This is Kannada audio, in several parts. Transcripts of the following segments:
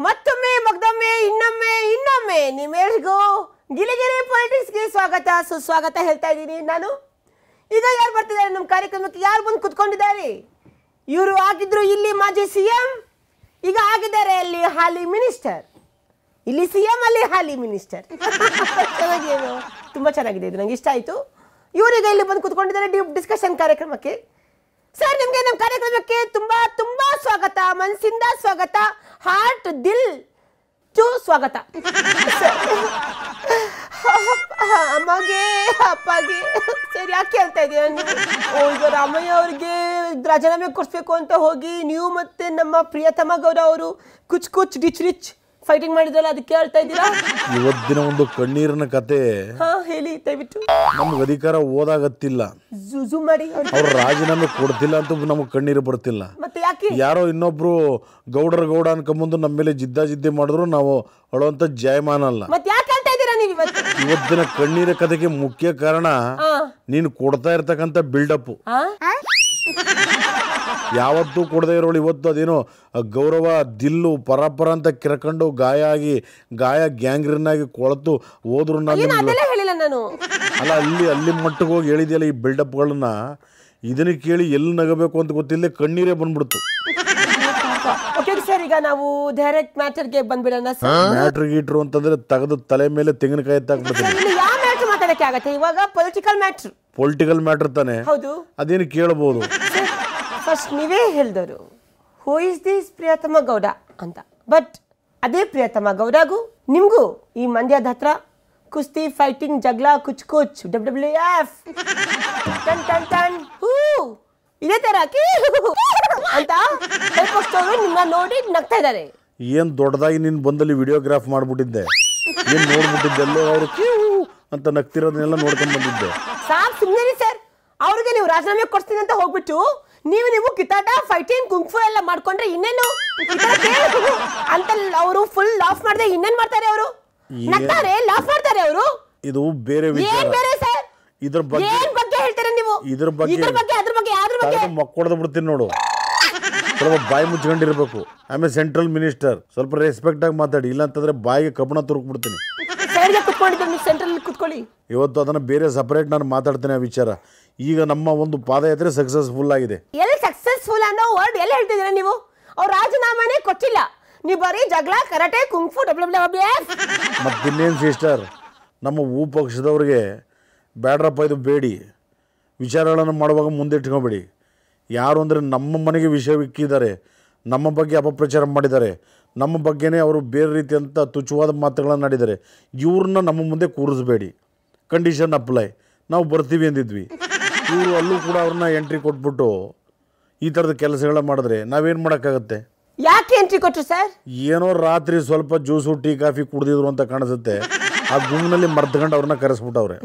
ಮತ್ತೊಮ್ಮೆ ಮಗ್ದೊಮ್ಮೆ ಇನ್ನೊಮ್ಮೆ ನಿಮ್ಮೆಲ್ರಿಗೂ ಗಿಲಿಗಿಲಿ ಪೊಲಿಟಿಕ್ಸ್ಗೆ ಸ್ವಾಗತ ಸುಸ್ವಾಗತ ಹೇಳ್ತಾ ಇದ್ದೀನಿ ನಾನು. ಈಗ ಯಾರು ಬರ್ತಿದ್ದಾರೆ ನಮ್ಮ ಕಾರ್ಯಕ್ರಮಕ್ಕೆ? ಯಾರು ಬಂದು ಕುತ್ಕೊಂಡಿದ್ದಾರೆ? ಇವರು ಆಗಿದ್ರು ಇಲ್ಲಿ ಮಾಜಿ ಸಿಎಂ, ಈಗ ಆಗಿದ್ದಾರೆ ಅಲ್ಲಿ ಹಾಲಿ ಮಿನಿಸ್ಟರ್. ಇಲ್ಲಿ ಸಿಎಂ, ಅಲ್ಲಿ ಹಾಲಿ ಮಿನಿಸ್ಟರ್. ಚೆನ್ನಾಗೇನು, ತುಂಬ ಚೆನ್ನಾಗಿದೆ, ಇದು ನಂಗೆ ಇಷ್ಟ ಆಯಿತು. ಇವರೀಗ ಇಲ್ಲಿ ಬಂದು ಕುತ್ಕೊಂಡಿದ್ದಾರೆ ಡೀಪ್ ಡಿಸ್ಕಷನ್ ಕಾರ್ಯಕ್ರಮಕ್ಕೆ. ಸರ್, ನಿಮಗೆ ನಮ್ಮ ಕಾರ್ಯಕ್ರಮಕ್ಕೆ ತುಂಬಾ ತುಂಬಾ ಸ್ವಾಗತ, ಮನಸ್ಸಿಂದ ಸ್ವಾಗತ, ಹಾರ್ಟ್ ದಿಲ್ ಟು ಸ್ವಾಗತ. ಅಮ್ಮಗೆ ಅಪ್ಪಗೆ ಸರಿ ಯಾಕೆ ಹೇಳ್ತಾ ಇದೀಯ ನೀವು? ಈಗ ರಾಮಯ್ಯ ಅವ್ರಿಗೆ ರಾಜೀನಾಮೆ ಕೊಡಿಸ್ಬೇಕು ಅಂತ ಹೋಗಿ ನೀವು ಮತ್ತೆ ನಮ್ಮ ಪ್ರಿಯತಮ ಗೌಡ ಅವರು ಕುಚ್ ಕುಚ್ ರಿಚ್ ರಿಚ್ ಫೈಟಿಂಗ್ ಮಾಡಿದ್ರಲ್ಲ, ಅದಕ್ಕೆ ಹೇಳ್ತಾ ಇದ್ದೀರಾ? ಇವತ್ತಿನ ಒಂದು ಕಣ್ಣೀರಿನ ಕತೆ ಹೇಳಿ ದಯವಿಟ್ಟು. ನಮ್ಗೆ ಅಧಿಕಾರ ಓದಾಗತ್ತಿಲ್ಲ, ಮಾಡಿ ಅವ್ರು ರಾಜೀನಾಮೆ ಕೊಡ್ತಿಲ್ಲ ಅಂತ ನಮ್ಗೆ ಕಣ್ಣೀರು ಬರ್ತಿಲ್ಲ. ಮತ್ತೆ ಯಾಕೆ? ಯಾರೋ ಇನ್ನೊಬ್ರು ಗೌಡ ಅನ್ಕೊಂಬಂದು ನಮ್ಮ ಮೇಲೆ ಜಿದ್ದೆ ಮಾಡಿದ್ರು ನಾವು ಅಳುವಂತ ಜಾಯಮಾನ ಅಲ್ಲ. ಮತ್ತೆ ಯಾಕೆ ಹೇಳ್ತಾ ಇದ್ದೀರಾ ನೀವು ಇವತ್ತಿನ ಕಣ್ಣೀರ ಕತೆಗೆ ಮುಖ್ಯ ಕಾರಣ ನೀನು ಕೊಡ್ತಾ ಇರ್ತಕ್ಕಂಥ ಬಿಲ್ಡಪ್. ಯಾವತ್ತೂ ಕೊಡದೇ ಇರೋಳು ಇವತ್ತು ಅದೇನೋ ಗೌರವ ದಿಲ್ಲು ಪರಪರ ಅಂತ ಕಿರಕೊಂಡು ಗಾಯ ಗ್ಯಾಂಗ್ರೀನ್ ಆಗಿ ಕೊಳತು ಹೋದ್ರು. ಅಲ್ಲ, ಅಲ್ಲಿ ಮಟ್ಟಿಗೆ ಹೋಗಿ ಹೇಳಿದೆಯಲ್ಲ ಈ ಬಿಲ್ಡಪ್ಗಳನ್ನ, ಇದನ್ನ ಕೇಳಿ ಎಲ್ಲಿ ನಗಬೇಕು ಅಂತ ಗೊತ್ತಿಲ್ಲದೆ ಕಣ್ಣೀರೇ ಬಂದ್ಬಿಡ್ತು. ಸರ್, ಈಗ ನಾವು ಡೈರೆಕ್ಟ್ ಮ್ಯಾಟರ್ಗೆ ಬಂದ್ಬಿಡೋಣ. ಮ್ಯಾಟ್ರ್ ಗೀಟ್ರು ಅಂತಂದ್ರೆ ತೆಗೆದು ತಲೆ ಮೇಲೆ ತೆಂಗಿನಕಾಯಿ ಎತ್ತಾಕ್ಬಿಡ್ತೀನಿ. ಯಾವ ಮ್ಯಾಟರ್ ಮಾತಾಡಕ್ಕೆ ಆಗತ್ತೆ ಇವಾಗ? ಪೊಲಿಟಿಕಲ್ ಮ್ಯಾಟರ್ ತಾನೆ, ಹೌದು. ಅದೇನು ಕೇಳಬಹುದು. ಫಸ್ಟ್ ನೀವೇ ಹೇಳಿದವರು ಹೂ ಇಸ್ ದಿಸ್ ಪ್ರಿಯತಮ ಗೌಡ ಅಂತ. ಬಟ್ ಅದೇ ಪ್ರಿಯತಮ ಗೌಡಗೂ ನಿಮ್ಗೂ ಈ ಮಂಡ್ಯದ ಹತ್ರ ಕುಸ್ತಿ, ಫೈಟಿಂಗ್, ಜಗಳ, ಕುಚ್ WWF ಇದೇ ತರ ಅಂತ ನಿಮ್ಮ ನೋಡಿ ನಗ್ತಾ ಇದ್ದಾರೆ. ಏನ್ ದೊಡ್ಡದಾಗಿ ನೀನ್ ಬಂದಲ್ಲಿ ವಿಡಿಯೋಗ್ರಾಫ್ ಮಾಡ್ಬಿಟ್ಟಿದ್ದೆ, ಏನ್ ನೋಡ್ಬಿಟ್ಟಿದ್ದೆ ಎಲ್ಲೋ ಅವರು ಅಂತ ನಗ್ತಿರೋದನ್ನೆಲ್ಲ ನೋಡ್ಕೊಂಡ್ ಬಂದಿದ್ದೆ. ಸಾಕ್ ಸುಮ್ಮನೆ ಸರ್, ಅವ್ರಿಗೆ ನೀವು ರಾಜೀನಾಮೆ ಕೊಡ್ತೀನಿ ಅಂತ ಹೋಗ್ಬಿಟ್ಟು ನೀವು ಕಿತ್ತಾಟ, ಫೈಟಿಂಗ್, ಕುಂಗ್ಫು ಎಲ್ಲ ಮಾಡ್ಕೊಂಡ್ರೆ ಇನ್ನೇನು ಅಂತ ಅವರು ಫುಲ್ ಲಾಫ್ ಮಾಡಿದ್ರೆ ಇನ್ನೇನ್ ಮಾಡ್ತಾರೆ? ಅವರು ನಗ್ತಾರೆ, ಲಾಫ್ ಮಾಡ್ತಾರೆ ಅವರು. ಇದು ಬೇರೆ ವಿಚಾರ. ಇದ್ರ ಬಗ್ಗೆ ಹೇಳ್ತಾರೆ ನೀವು? ಇದ್ರ ಬಗ್ಗೆ ಮಕ್ಕಳದ ಬಿಡ್ತೀನಿ ನೋಡು. ಸ್ವಲ್ಪ ಬಾಯಿ ಮುಚ್ಕೊಂಡಿರ್ಬೇಕು. ಆಮೇಲೆ ಸೆಂಟ್ರಲ್ ಮಿನಿಸ್ಟರ್, ಸ್ವಲ್ಪ ರೆಸ್ಪೆಕ್ಟ್ ಆಗಿ ಮಾತಾಡಿ, ಇಲ್ಲ ಅಂತಂದ್ರೆ ಬಾಯಿಗೆ ಕಬ್ಬಣ ತುರುಕ್ ಬಿಡ್ತೀನಿ. ಇವತ್ತು ಅದನ್ನ ಬೇರೆ ಸಪರೇಟ್ ನಾನು ಮಾತಾಡ್ತೇನೆ ಆ ವಿಚಾರ. ಈಗ ನಮ್ಮ ಒಂದು ಪಾದಯಾತ್ರೆ ಸಕ್ಸಸ್ಫುಲ್ ಆಗಿದೆ. ಎಲ್ಲಿ ಸಕ್ಸಸ್ಫುಲ್ ಅನ್ನೋ ವರ್ಡ್ ಎಲ್ಲ ಹೇಳ್ತಿದ್ದೀರಾ ನೀವು? ಅವ್ರು ರಾಜೀನಾಮೆನೇ ಕೊಟ್ಟಿಲ್ಲ, ನೀವು ಬರೀ ಜಗಳ, ಕರಾಟೆ, ಕುಂಗ್ಫು, WWF. ಮತ್ತಿನ್ನೇನು ಸಿಸ್ಟರ್, ನಮ್ಮ ಪಕ್ಷದವ್ರಿಗೆ ಬೇಡ್ರಪ್ಪ ಇದು ಬೇಡಿ, ವಿಚಾರಗಳನ್ನು ಮಾಡುವಾಗ ಮುಂದೆ ಇಟ್ಕೊಬೇಡಿ. ಯಾರು ಅಂದರೆ ನಮ್ಮ ಮನೆಗೆ ವಿಷಯಕ್ಕಿದ್ದಾರೆ, ನಮ್ಮ ಬಗ್ಗೆ ಅಪಪ್ರಚಾರ ಮಾಡಿದ್ದಾರೆ, ನಮ್ಮ ಬಗ್ಗೆನೇ ಅವರು ಬೇರೆ ರೀತಿಯಂಥ ತುಚ್ಛವಾದ ಮಾತುಗಳನ್ನು ಆಡಿದ್ದಾರೆ. ಇವ್ರನ್ನ ನಮ್ಮ ಮುಂದೆ ಕೂರಿಸ್ಬೇಡಿ. ಕಂಡೀಷನ್ ಅಪ್ಲೈ, ನಾವು ಬರ್ತೀವಿ ಅಂದಿದ್ವಿ. ಇವರು ಅಲ್ಲೂ ಕೂಡ ಅವ್ರನ್ನ ಎಂಟ್ರಿ ಕೊಟ್ಬಿಟ್ಟು ಈ ಥರದ ಕೆಲಸಗಳ ಮಾಡಿದ್ರೆ ನಾವೇನು ಮಾಡೋಕ್ಕಾಗತ್ತೆ? ಯಾಕೆ ಎಂಟ್ರಿ ಕೊಟ್ಟರು ಸರ್? ಏನೋ ರಾತ್ರಿ ಸ್ವಲ್ಪ ಜ್ಯೂಸು, ಟೀ, ಕಾಫಿ ಕುಡಿದಿದ್ರು ಅಂತ ಕಾಣಿಸುತ್ತೆ. ಆ ಗುಂಪಿನಲ್ಲಿ ಮರ್ತ್ಕೊಂಡು ಅವ್ರನ್ನ ಕರೆಸ್ಬಿಟ್ಟವ್ರೆ.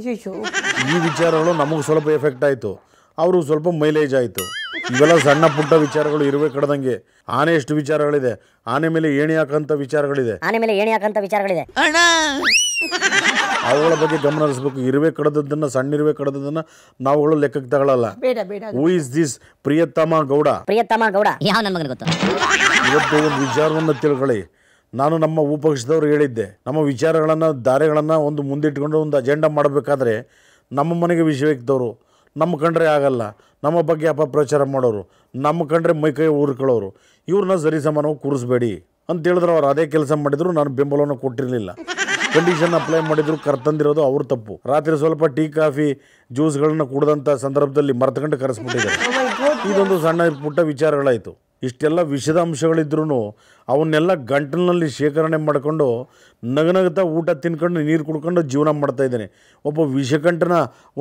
ಈ ವಿಚಾರಗಳು ನಮಗೆ ಸ್ವಲ್ಪ ಎಫೆಕ್ಟ್ ಆಯಿತು, ಅವರು ಸ್ವಲ್ಪ ಮೈಲೇಜ್ ಆಯಿತು. ಇವೆಲ್ಲ ಸಣ್ಣ ಪುಟ್ಟ ವಿಚಾರಗಳು ಇರುವೆ ಕಡ್ದಂಗೆ. ಆನೆ ಎಷ್ಟು ವಿಚಾರಗಳಿದೆ, ಆನೆ ಮೇಲೆ ಏಣಿ ಹಾಕಂತ ವಿಚಾರಗಳಿದೆ, ಅವುಗಳ ಬಗ್ಗೆ ಗಮನ ಹರಿಸಬೇಕು. ಇರುವೆ ಕಡದದ್ದನ್ನ, ಸಣ್ಣ ಇರುವೆ ಕಡದದ್ದನ್ನ ನಾವುಗಳು ಲೆಕ್ಕಕ್ಕೆ ತಗೊಳ್ಳಲ್ಲ. Who is this Priyatama Gowda? ಇವತ್ತು ಒಂದು ವಿಚಾರವನ್ನು ತಿಳ್ಕೊಳ್ಳಿ. ನಾನು ನಮ್ಮ ಪಕ್ಷದವ್ರು ಹೇಳಿದ್ದೆ, ನಮ್ಮ ವಿಚಾರಗಳನ್ನು, ದಾರಿಗಳನ್ನು ಒಂದು ಮುಂದಿಟ್ಕೊಂಡು ಒಂದು ಅಜೆಂಡಾ ಮಾಡಬೇಕಾದ್ರೆ ನಮ್ಮ ಮನೆಗೆ ವಿಷಯಕ್ತವರು, ನಮ್ಮ ಕಂಡ್ರೆ ಆಗಲ್ಲ, ನಮ್ಮ ಬಗ್ಗೆ ಅಪಪ್ರಚಾರ ಮಾಡೋರು, ನಮ್ಮ ಕಂಡ್ರೆ ಮೈಕೈ ಊರ್ಕೊಳ್ಳೋರು, ಇವ್ರನ್ನ ಸರಿಸಮಾನವಾಗಿ ಕೂರಿಸ್ಬೇಡಿ ಅಂತ ಹೇಳಿದ್ರು. ಅವ್ರು ಅದೇ ಕೆಲಸ ಮಾಡಿದ್ರು, ನಾನು ಬೆಂಬಲವನ್ನು ಕೊಟ್ಟಿರಲಿಲ್ಲ. ಕಂಡೀಷನ್ ಅಪ್ಲೈ ಮಾಡಿದ್ರು, ಕರ್ತಂದಿರೋದು ಅವ್ರ ತಪ್ಪು. ರಾತ್ರಿ ಸ್ವಲ್ಪ ಟೀ, ಕಾಫಿ, ಜ್ಯೂಸ್ಗಳನ್ನ ಕುಡಿದಂಥ ಸಂದರ್ಭದಲ್ಲಿ ಮರ್ತಕೊಂಡು ಕರೆಸ್ಬಿಟ್ಟಿದ್ದಾರೆ. ಇದೊಂದು ಸಣ್ಣ ಪುಟ್ಟ ವಿಚಾರಗಳಾಯಿತು. ಇಷ್ಟೆಲ್ಲ ವಿಷದ ಅಂಶಗಳಿದ್ರೂ ಅವನ್ನೆಲ್ಲ ಗಂಟಲಿನಲ್ಲಿ ಶೇಖರಣೆ ಮಾಡಿಕೊಂಡು ನಗನಗ್ತಾ ಊಟ ತಿನ್ಕೊಂಡು ನೀರು ಕುಡ್ಕೊಂಡು ಜೀವನ ಮಾಡ್ತಾ ಇದ್ದೇನೆ. ಒಬ್ಬ ವಿಷಕಂಠನ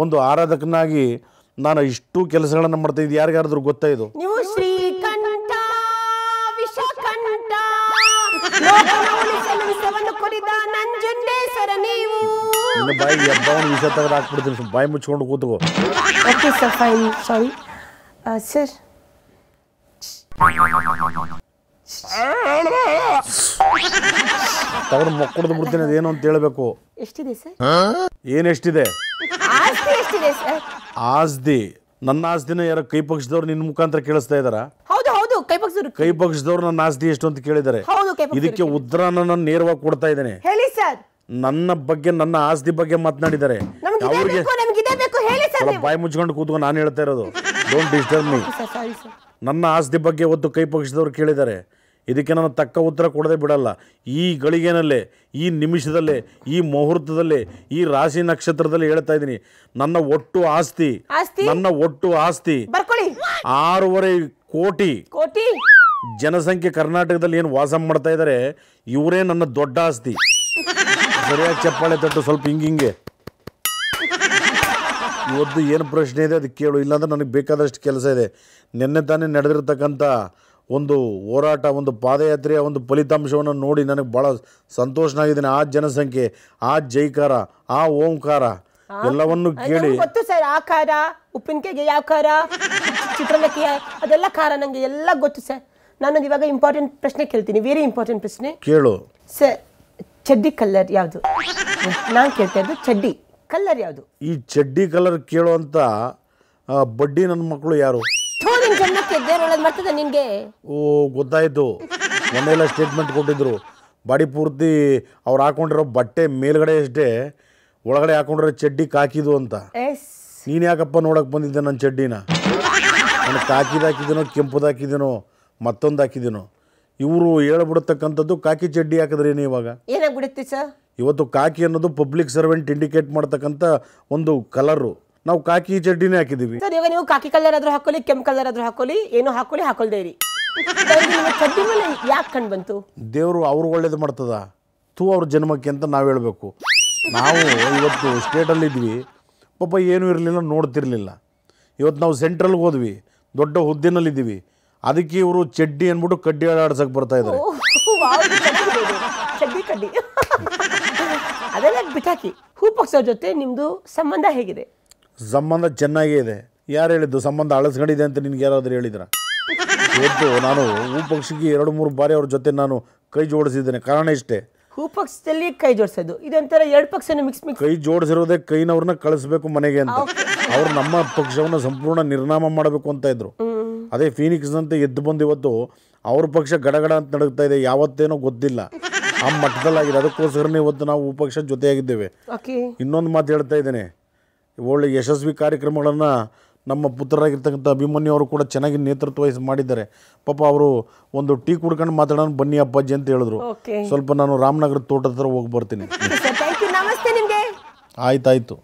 ಒಂದು ಆರಾಧಕನಾಗಿ ನಾನು ಇಷ್ಟು ಕೆಲಸಗಳನ್ನು ಮಾಡ್ತಾ ಇದ್ದೆ. ಯಾರಿಗಾದ್ರೂ ಗೊತ್ತಾ ಇದು? ನೀವು ಶ್ರೀಕಂಠ ವಿಷಕಂಠ ನಿನ್ನ ಬಾಯಿಗೆ ಎಬ್ಬವನು ವಿಷ ತೆಗೆದು ಹಾಕ್ಬಿಡ್ತೀನಿ. ಬಾಯಿ ಮುಚ್ಕೊಂಡು ಕೂತ್ಕೋ. Okay sir, fine, sorry sir. ತಗೊಂಡು ಮಕ್ಕಳದು ಬಿಡ್ತೀನಿ. ಅದೇನು ಅಂತ ಹೇಳ್ಬೇಕು. ಎಷ್ಟಿದೆ ಸರ್? ಏನೆಷ್ಟಿದೆ? ಆಸ್ತಿ ಎಷ್ಟಿದೆ ಸರ್? ಆಸ್ತಿ ನನ್ನ ಆಸ್ತಿನ ಯಾರೋ ಕೈ ಪಕ್ಷದವ್ರು ನಿನ್ನ ಮುಖಾಂತರ ಕೇಳಿಸ್ತಾ ಇದ್ದಾರಾ? ಹೌದು ಹೌದು ಕೈ ಪಕ್ಷದವ್ರು. ಕೈ ಪಕ್ಷದವ್ರು ನನ್ನ ಆಸ್ತಿ ಎಷ್ಟು ಅಂತ ಕೇಳಿದ್ದಾರೆ. ಹೌದು ಕೈ ಪಕ್ಷದವ್ರು. ಇದಕ್ಕೆ ಉತ್ತರನ ನಾನು ನೇರವಾಗಿ ಕೊಡ್ತಾ ಇದ್ದೇನೆ. ಹೇಳಿ ಸರ್. ನನ್ನ ಬಗ್ಗೆ, ನನ್ನ ಆಸ್ತಿ ಬಗ್ಗೆ ಮಾತನಾಡಿದ್ದಾರೆ. ಅವ್ರಿಗೆ ಬಾಯಿ ಮುಚ್ಕೊಂಡು ಕೂತ್ಕೊಂಡು ನಾನು ಹೇಳ್ತಾ ಇರೋದು. Don't disturb me. ನನ್ನ ಆಸ್ತಿ ಬಗ್ಗೆ ಒತ್ತು ಕೈ ಪಕ್ಷದವ್ರು ಕೇಳಿದ್ದಾರೆ. ಇದಕ್ಕೆ ನಾನು ತಕ್ಕ ಉತ್ತರ ಕೊಡದೆ ಬಿಡಲ್ಲ. ಈ ಗಳಿಗೆನಲ್ಲೇ, ಈ ನಿಮಿಷದಲ್ಲೇ, ಈ ಮುಹೂರ್ತದಲ್ಲೇ, ಈ ರಾಶಿ ನಕ್ಷತ್ರದಲ್ಲಿ ಹೇಳ್ತಾ ಇದ್ದೀನಿ, ನನ್ನ ಒಟ್ಟು ಆಸ್ತಿ 6.5 ಕೋಟಿ ಜನಸಂಖ್ಯೆ ಕರ್ನಾಟಕದಲ್ಲಿ ಏನು ವಾಸ ಮಾಡ್ತಾ ಇದ್ದಾರೆ, ಇವರೇ ನನ್ನ ದೊಡ್ಡ ಆಸ್ತಿ. ಸರಿಯಾಗಿ ಚಪ್ಪಾಳೆ ತಟ್ಟು, ಸ್ವಲ್ಪ ಹಿಂಗೆ. ಇವತ್ತು ಏನು ಪ್ರಶ್ನೆ ಇದೆ ಅದಕ್ಕೆ ಕೇಳು, ಇಲ್ಲಾಂದ್ರೆ ನನಗೆ ಬೇಕಾದಷ್ಟು ಕೆಲಸ ಇದೆ. ನಿನ್ನೆ ತಾನೇ ನಡೆದಿರ್ತಕ್ಕಂಥ ಒಂದು ಹೋರಾಟ, ಒಂದು ಪಾದಯಾತ್ರೆಯ ಒಂದು ಫಲಿತಾಂಶವನ್ನು ನೋಡಿ ನನಗೆ ಭಾಳ ಸಂತೋಷನಾಗಿದ್ದೇನೆ. ಆ ಜನಸಂಖ್ಯೆ, ಆ ಜೈಕಾರ, ಆ ಓಂಕಾರ ಎಲ್ಲವನ್ನು ಕೇಳಿ ಗೊತ್ತು ಸರ್. ಆ ಖಾರ, ಉಪ್ಪಿನಕಾಯಿಗೆ ಯಾವ ಖಾರ, ಚಿತ್ರಾನ್ನಕ್ಕೆ ಅದೆಲ್ಲ ಖಾರ ನನಗೆ ಎಲ್ಲ ಗೊತ್ತು ಸರ್. ನಾನು ಇವಾಗ ಇಂಪಾರ್ಟೆಂಟ್ ಪ್ರಶ್ನೆ ಕೇಳ್ತೀನಿ, ವೆರಿ ಇಂಪಾರ್ಟೆಂಟ್ ಪ್ರಶ್ನೆ ಕೇಳು ಸರ್. ಚಡ್ಡಿ ಕಲರ್ ಯಾವುದು? ನಾನು ಕೇಳ್ತಾ ಇದ್ದು ಚಡ್ಡಿ ಕಲರ್ ಯಾವುದು? ಈ ಚಡ್ಡಿ ಕಲರ್ ಕೇಳುವಂತ ಬಡ್ಡಿ ನನ್ನ ಮಕ್ಕಳು ಯಾರು? ನಿನ್ಗೆ ಓ ಗೊತ್ತಾಯ್ತು. ಮೊನ್ನೆಲ್ಲ ಸ್ಟೇಟ್ಮೆಂಟ್ ಕೊಟ್ಟಿದ್ರು, ಬಾಡಿ ಪೂರ್ತಿ ಅವ್ರು ಹಾಕೊಂಡಿರೋ ಬಟ್ಟೆ ಮೇಲ್ಗಡೆ ಅಷ್ಟೇ, ಒಳಗಡೆ ಹಾಕೊಂಡಿರೋ ಚಡ್ಡಿ ಕಾಕಿದು ಅಂತ. ನೀನು ಯಾಕಪ್ಪ ನೋಡಕ್ ಬಂದಿದ್ದೆ ನನ್ನ ಚಡ್ಡಿನ? ನಾನು ಕಾಕಿದ ಹಾಕಿದ್ದೀನೋ, ಕೆಂಪುದ ಹಾಕಿದ್ದೀನೋ, ಮತ್ತೊಂದು ಹಾಕಿದ್ದೀನೋ? ಇವರು ಹೇಳ್ಬಿಡತಕ್ಕಂಥದ್ದು ಕಾಕಿ ಚಡ್ಡಿ ಹಾಕಿದ್ರೇನು ಇವಾಗ ಏನಾಗ್ಬಿಡುತ್ತೆ ಸರ್? ಇವತ್ತು ಕಾಕಿ ಅನ್ನೋದು ಪಬ್ಲಿಕ್ ಸರ್ವೆಂಟ್ ಇಂಡಿಕೇಟ್ ಮಾಡ್ತಕ್ಕಂಥ ಒಂದು ಕಲರು. ನಾವು ಕಾಕಿ ಚಡ್ಡಿನೇ ಹಾಕಿದ್ದೀವಿ ಸರ್. ಇವಾಗ ನೀವು ಕಾಕಿ ಕಲರ್ ಆದ್ರೂ ಹಾಕೊಳ್ಳಿ, ಕೆಂಪು ಕಲರ್ ಆದ್ರೂ ಹಾಕೊಳ್ಳಿ, ಏನೋ ಹಾಕೊಳ್ಳಿ, ಹಾಕೊಳ್ದೇ ಇರಿ. ಚಡ್ಡಿ ಮೇಲೆ ಯಾಕೆ ಕಂಡು ಬಂತು? ದೇವರು ಅವ್ರು ಒಳ್ಳೇದು ಮಾಡ್ತದ ಅವ್ರ ಜನ್ಮಕ್ಕೆ ಅಂತ ನಾವು ಹೇಳಬೇಕು. ನಾವು ಇವತ್ತು ಸ್ಟೇಟಲ್ಲಿದ್ವಿ, ಪಾಪ ಏನೂ ಇರಲಿಲ್ಲ, ನೋಡ್ತಿರ್ಲಿಲ್ಲ. ಇವತ್ತು ನಾವು ಸೆಂಟ್ರಲ್ಗೆ ಹೋದ್ವಿ, ದೊಡ್ಡ ಹುದ್ದೆನಲ್ಲಿದ್ದೀವಿ. ಅದಕ್ಕೆ ಇವರು ಚಡ್ಡಿ ಅಂದ್ಬಿಟ್ಟು ಕಡ್ಡಿ ಆಡ್ಸಕ್ಕೆ ಬರ್ತಾ ಇದ್ದಾರೆ. ಚಡ್ಡಿ ಕಡ್ಡಿ ಅದೆಲ್ಲ ಬಿಟ್ಟಾಕಿ. ಹೂ ಪಕ್ಷದ ಜೊತೆ ನಿಮ್ದು ಸಂಬಂಧ ಹೇಗಿದೆ? ಸಂಬಂಧ ಚೆನ್ನಾಗೇ ಇದೆ. ಯಾರು ಹೇಳಿದ್ದು ಸಂಬಂಧ ಅಳಸ್ಕೊಂಡಿದೆ ಅಂತ ನಿನ್ಗೆ ಯಾರಾದ್ರೂ ಹೇಳಿದ್ರ? ಇವತ್ತು ನಾನು ಹೂ ಪಕ್ಷಿಗೆ 2-3 ಬಾರಿ ಅವ್ರ ಜೊತೆ ನಾನು ಕೈ ಜೋಡಿಸಿದ್ದೇನೆ. ಕಾರಣ ಇಷ್ಟೇ, ಹೂ ಪಕ್ಷದಲ್ಲಿ ಕೈ ಜೋಡಿಸೋದು ಇದೊಂಥರ 2 ಪಕ್ಷನ ಮಿಕ್ಸ್. ಕೈ ಜೋಡಿಸಿರೋದೇ ಕೈನವ್ರನ್ನ ಕಳಿಸ್ಬೇಕು ಮನೆಗೆ ಅಂತ. ಅವ್ರು ನಮ್ಮ ಪಕ್ಷವನ್ನು ಸಂಪೂರ್ಣ ನಿರ್ನಾಮ ಮಾಡಬೇಕು ಅಂತ ಇದ್ರು. ಅದೇ ಫೀನಿಕ್ಸ್ ಅಂತ ಎದ್ದು ಬಂದು ಇವತ್ತು ಅವ್ರ ಪಕ್ಷ ಗಡಗಡ ಅಂತ ನಡುಗ್ತಾ ಇದೆ. ಯಾವತ್ತೇನೋ ಗೊತ್ತಿಲ್ಲ, ಆ ಮಟ್ಟದಲ್ಲಾಗಿದೆ. ಅದಕ್ಕೋಸ್ಕರನೇ ಇವತ್ತು ನಾವು ಹೂ ಪಕ್ಷ ಜೊತೆಯಾಗಿದ್ದೇವೆ. ಇನ್ನೊಂದು ಮಾತು ಹೇಳ್ತಾ ಇದ್ದೇನೆ, ಒಳ್ಳೆ ಯಶಸ್ವಿ ಕಾರ್ಯಕ್ರಮಗಳನ್ನು ನಮ್ಮ ಪುತ್ರರಾಗಿರ್ತಕ್ಕಂಥ ಅಭಿಮನ್ಯು ಅವರು ಕೂಡ ಚೆನ್ನಾಗಿ ನೇತೃತ್ವ ವಹಿಸಿ ಮಾಡಿದ್ದಾರೆ. ಪಾಪ ಅವರು ಒಂದು ಟೀ ಕುಡ್ಕೊಂಡು ಮಾತಾಡೋಣ ಬನ್ನಿ ಅಪ್ಪಾಜಿ ಅಂತ ಹೇಳಿದ್ರು. ಸ್ವಲ್ಪ ನಾನು ರಾಮನಗರ ತೋಟದ ಹತ್ರ ಹೋಗಿ ಬರ್ತೀನಿ. ನಮಸ್ತೆ ನಿಮಗೆ. ಆಯ್ತಾಯ್ತು.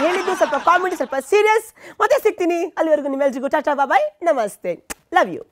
ಹೇಳಿದ್ದು ಸ್ವಲ್ಪ ಕಾಮಿಡಿ, ಸ್ವಲ್ಪ ಸೀರಿಯಸ್. ಮತ್ತೆ ಸಿಗ್ತೀನಿ. ಅಲ್ಲಿವರೆಗೂ ನಿಮ್ಮೆಲ್ರಿಗೂ ಟಾಟಾ ಬಾಯ್, ನಮಸ್ತೆ, ಲವ್ ಯು.